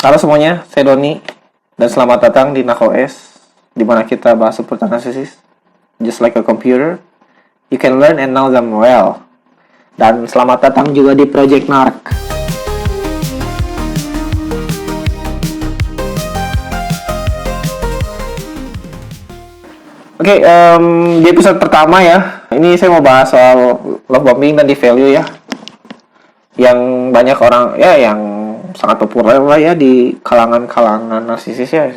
Halo semuanya, saya Doni dan selamat datang di NakoS, di mana kita bahas seputar narcissist. Just like a computer, you can learn and know them well. Dan selamat datang juga di Project Narc. Oke, di episode pertama ya, ini saya mau bahas soal love bombing dan devalue ya, yang banyak orang ya, yang sangat populer lah ya di kalangan narsisis ya.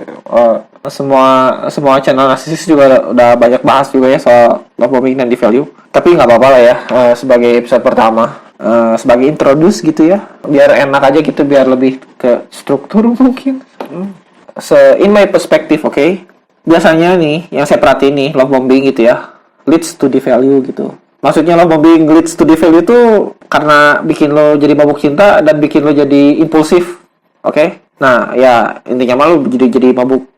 Semua channel narsisis juga udah banyak bahas juga ya soal love bombing dan devalue. Tapi nggak apa-apa lah ya, sebagai episode pertama, sebagai introduce gitu ya, biar enak aja gitu, biar lebih ke struktur mungkin. In my perspective, okay? Biasanya nih, yang saya perhatiin nih, love bombing gitu ya, leads to devalue gitu. Maksudnya love bombing leads to devalue itu karena bikin lo jadi mabuk cinta dan bikin lo jadi impulsif, oke? Nah, ya intinya mah lo jadi mabuk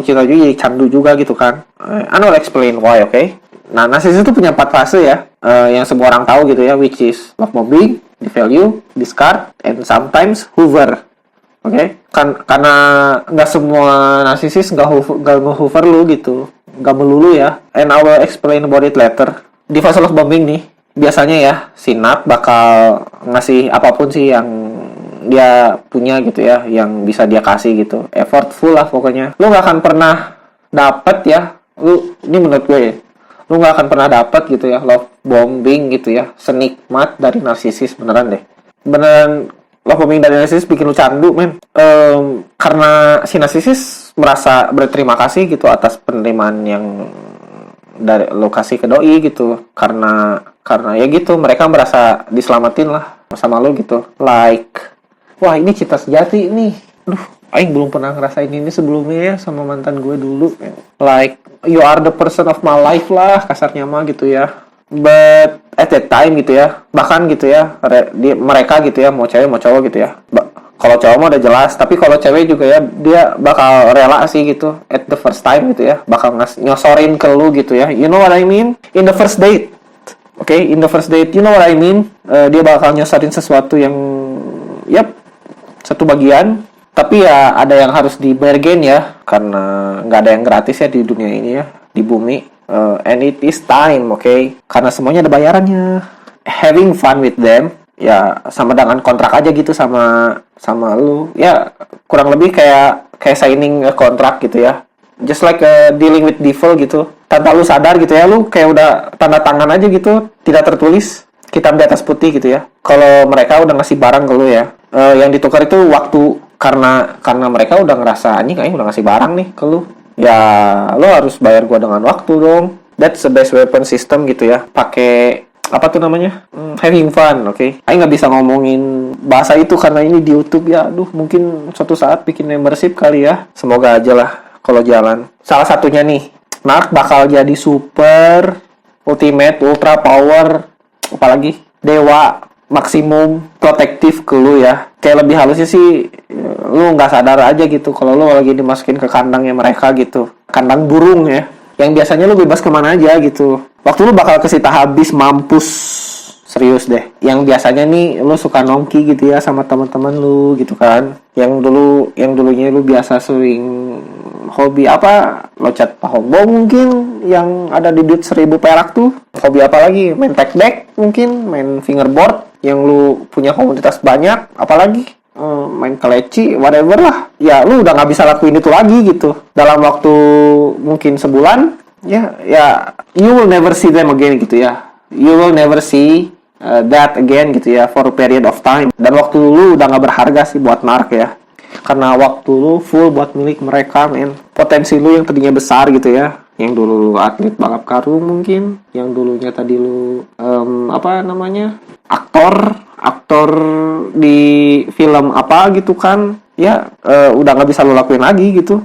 cinta juga, jadi candu juga gitu kan. I will explain why, oke? Nah, narsis itu punya 4 fase ya, yang semua orang tahu gitu ya, which is love bombing, devalue, discard, and sometimes hoover. Oke, karena nggak semua narsisis nggak nge-hover lu gitu, nggak melulu ya. And I will explain about it later. Di fase love bombing nih, biasanya ya si Narc bakal ngasih apapun sih yang dia punya gitu ya, yang bisa dia kasih gitu, effortful lah pokoknya. Lu nggak akan pernah dapat ya, ini menurut gue ya, lu nggak akan pernah dapat gitu ya love bombing gitu ya, senikmat dari narsisis beneran deh, beneran. Love bombing dari narsisis bikin lu candu, men. Karena si narsisis merasa berterima kasih gitu atas penerimaan yang dari lokasi ke doi gitu. Karena ya gitu, mereka merasa diselamatin lah sama lu gitu. Like, wah ini cinta sejati nih. Aduh, aing belum pernah ngerasain ini sebelumnya ya sama mantan gue dulu. Like, you are the person of my life lah, kasarnya mah gitu ya. But at that time gitu ya, bahkan gitu ya, mereka gitu ya, mau cewek mau cowok gitu ya. Kalau cowok mah udah jelas, tapi kalau cewek juga ya, dia bakal rela sih gitu at the first time gitu ya, bakal nyosorin ke lu gitu ya. You know what I mean? In the first date. Oke, in the first date, you know what I mean? Dia bakal nyosorin sesuatu yang satu bagian, tapi ya ada yang harus di bargain ya, karena nggak ada yang gratis ya di dunia ini ya, di bumi. And it is time, okay? Karena semuanya ada bayarannya. Having fun with them, ya sama dengan kontrak aja gitu sama lu. Ya kurang lebih kayak signing a kontrak gitu ya. Just like dealing with devil gitu. Tanpa lu sadar gitu ya, lu kayak udah tanda tangan aja gitu, tidak tertulis, hitam di atas putih gitu ya. Kalau mereka udah ngasih barang ke lu ya, yang ditukar itu waktu, karena mereka udah ngerasa anjing kayaknya udah ngasih barang nih ke lu. Ya, lo harus bayar gua dengan waktu dong. That's the best weapon system gitu ya. Pakai apa tuh namanya? Having fun, oke? Okay? Ayo nggak bisa ngomongin bahasa itu karena ini di YouTube ya. Aduh, mungkin suatu saat bikin membership kali ya. Semoga aja lah kalau jalan. Salah satunya nih, Narc bakal jadi super, ultimate, ultra power, apalagi dewa, maksimum protektif ke lu ya. Kayak lebih halusnya sih, lu nggak sadar aja gitu kalau lu lagi dimasukin ke kandangnya mereka gitu, kandang burung ya, yang biasanya lu bebas kemana aja gitu. Waktu lu bakal kesita habis, mampus serius deh. Yang biasanya nih lu suka nongki gitu ya sama teman-teman lu gitu kan, yang dulunya lu biasa sering hobi apa, locat pahombo mungkin yang ada di duit 1.000 perak tuh. Hobi apa lagi? Main tag deck mungkin, main fingerboard yang lu punya komunitas banyak, apalagi main keleci, whatever lah. Ya lu udah nggak bisa lakuin itu lagi gitu dalam waktu mungkin sebulan ya, you will never see them again gitu ya. You will never see that again gitu ya, for a period of time. Dan waktu lu udah nggak berharga sih buat Narc ya, karena waktu lu full buat milik mereka, men. Potensi lu yang tadinya besar gitu ya, yang dulu lu atlet balap karung mungkin, yang dulunya tadi lu aktor di film apa gitu kan ya, udah nggak bisa lu lakuin lagi gitu.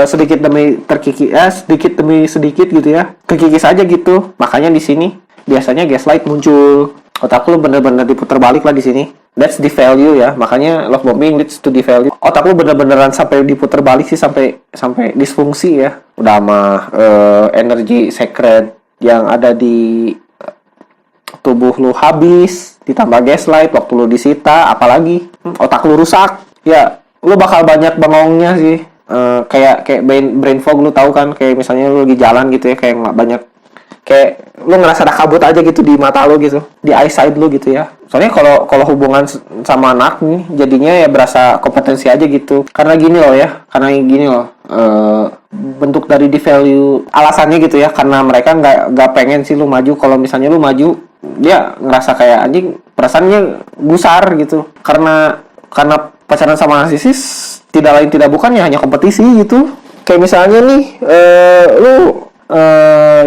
Sedikit demi sedikit gitu ya, kekikis aja gitu. Makanya di sini biasanya gaslight muncul. Otak lu bener-bener diputar balik lah di sini. That's devalue ya. Makanya love bombing leads to devalue. Otak lu bener-beneran sampai diputar balik sih, sampai disfungsi ya. Udah mah energi secret yang ada di tubuh lu habis, ditambah gaslight, waktu lu disita, apalagi otak lu rusak. Ya, lu bakal banyak bengongnya sih. Kayak brain fog, lu tahu kan, kayak misalnya lu lagi jalan gitu ya, kayak nggak banyak, kayak lu ngerasa ada kabut aja gitu di mata lu gitu, di eyesight lu gitu ya. Soalnya kalau hubungan sama anak nih jadinya ya berasa kompetensi aja gitu, karena gini loh, bentuk dari di value alasannya gitu ya, karena mereka nggak pengen sih lu maju. Kalau misalnya lu maju, dia ngerasa kayak anjing, perasaannya gusar gitu, karena pacaran sama narsisis tidak lain tidak bukan ya hanya kompetisi gitu. Kayak misalnya nih, lu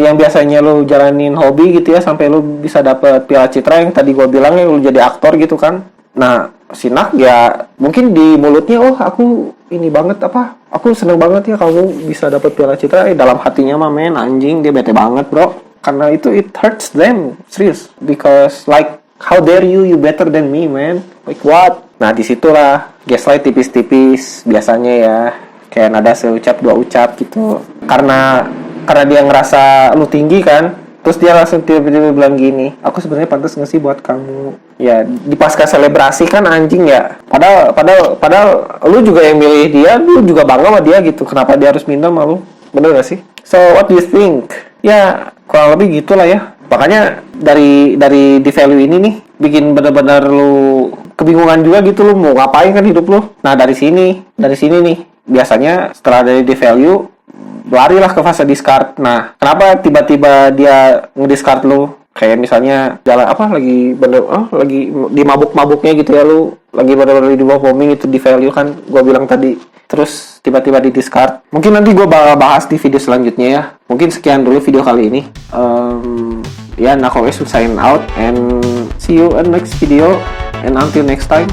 yang biasanya lu jalanin hobi gitu ya, sampai lu bisa dapet Piala Citra yang tadi gua bilang ya, lu jadi aktor gitu kan. Nah, si Nak ya mungkin di mulutnya, oh aku ini banget, apa, aku seneng banget ya kamu bisa dapet Piala Citra. Dalam hatinya mah men, anjing, dia bete banget bro, karena itu it hurts them, serius, because like how dare you better than me man, like what. Nah disitulah gaslight tipis-tipis biasanya ya, kayak nada seucap dua ucap gitu, karena dia ngerasa lu tinggi kan, terus dia langsung tiba-tiba bilang gini, aku sebenarnya pantas nggak sih buat kamu ya, di pasca selebrasi kan anjing ya. Padahal lu juga yang milih dia, lu juga bangga sama dia gitu, kenapa dia harus minta sama lu, bener gak sih? So what do you think? Ya kurang lebih gitulah ya. Makanya dari di value ini nih bikin benar-benar lu kebingungan juga gitu, lu mau ngapain kan hidup lu. Nah dari sini nih biasanya setelah dari di value, larilah ke fase discard. Nah kenapa tiba-tiba dia ngediscard lu? Kayak misalnya jalan lagi di mabuk-mabuknya gitu ya, lu lagi bener-bener di bawah bombing, itu di value kan gua bilang tadi, terus tiba-tiba di discard. Mungkin nanti gua bakal bahas di video selanjutnya ya. Mungkin sekian dulu video kali ini. Ya, Nakowes will sign out and see you in next video, and until next time.